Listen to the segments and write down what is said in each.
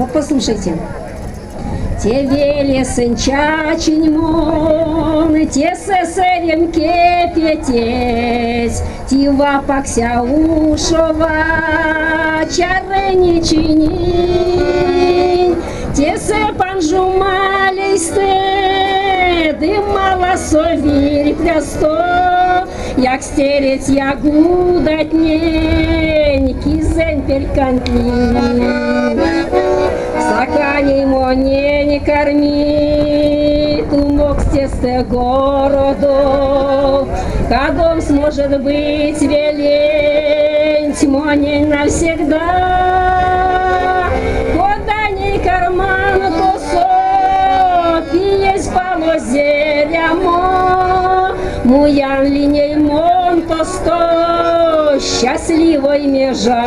Вот послушайте. Те вели сынчачень мон, те сесерем кепетесь, тива пакся ушова, чары не чини, те сепан жумалисте, дымала совирь плясто, як стереть ягудать нень, кизень перкантли. Саканей моне не корми, тумок с тесте городов, кадом сможет быть велень, моне навсегда. Куда не карман, то соп, и есть полозеря мо, муян линей мон, то сто, счастливой межа.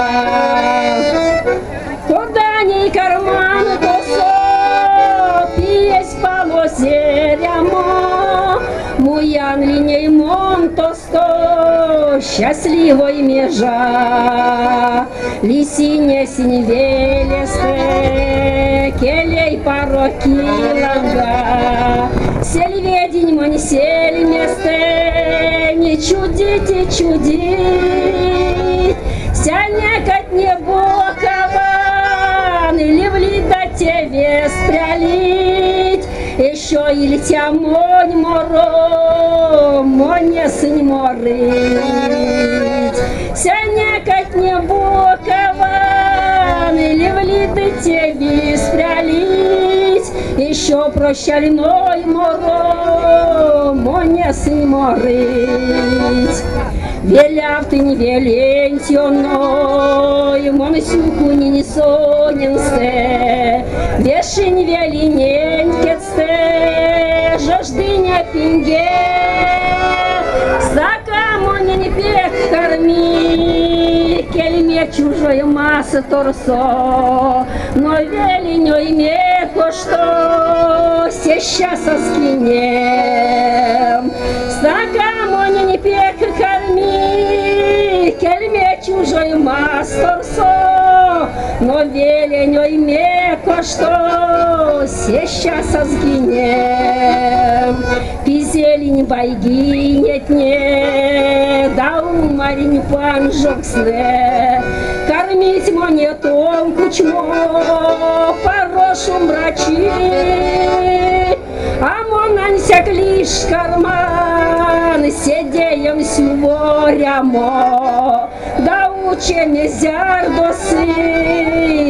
Куда ни карман, то соп, есть полозеря мо, муян линей мон, то сто, счастливой межа. Лисиня синевелесте, келей пороки ланга, сельведень монь сель месте, не чудите чудить, сянякать не бокова, или влить до тебе спрялить, еще или тя монь моро, моне сынь морыть. Сянякать не бокован, или влить до тебе спрялить, еще прощальной моро, моне сынь морыть. Веляв ты не велентьоной, мон сюку не соненсте, вешень велиненькецте, жождыня пинге, сака моне не пек корми, кельме чужой масса торсо, но веленёй меко что, сейчас оскинем, сака моне не пек корми, кельме чужой мастерсо, но веленёй меко что, сейчас сгинем. Пизелень байгинет не, да умарень панжоксне, кормить монетом кучмо, порошу мрачи, а монансяк лишь карман, сидеем сюворямо, да учем зярдосы,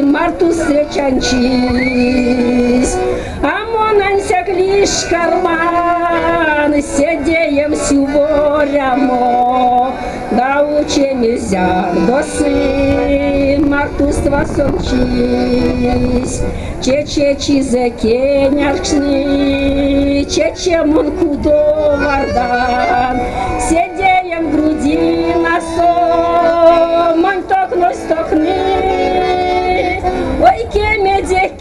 марту встречанчись, а монансяк лишь карман, сидеем сюворямо, да учем зярдосы, марту ствасомчись, чече чизекенярчны, чече монкудо вардан, сидеем груди на со, мань токной стокны, ой кемеде,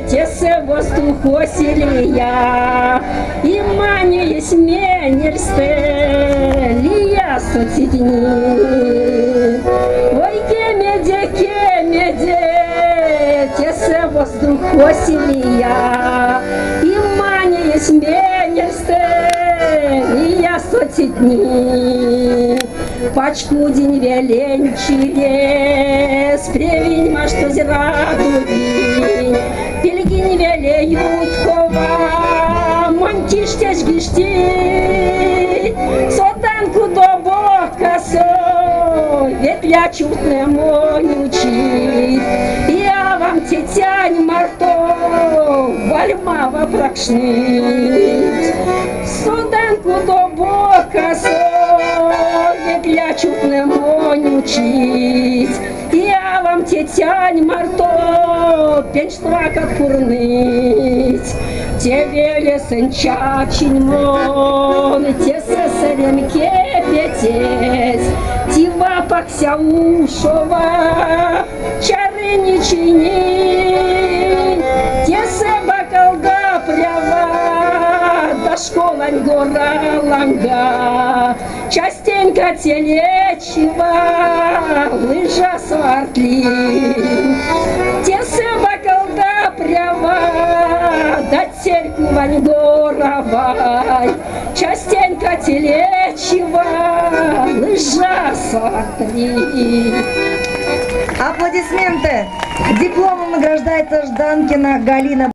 тесе воздуху селия, и мани есть менерсте, лия социдни, ой кемеде, тесе воздуху селия, и мани есть менерсте, лия социдни. Пачку день велень через, превинь ма что зрадуви, пельгинь велеют кова, монтиштяж гишти, соданку до бока со, ветля чутне монючи, я вам тетянь марто, вальмава пракшнить, соданку до бока со, ветля чутне монючить, я вам тетянь марто, пенштра как курныть, те веле сынчачень мон, те сесерем кепетесь, тива пакся ушова, чары не чини, те себа колга прява, да школань гора ланга, частенько телечива, лыжа свартли, летнего Недоровой, частенько телечьего лыжа смотри. Аплодисменты! Дипломом награждается Жданкина Галина.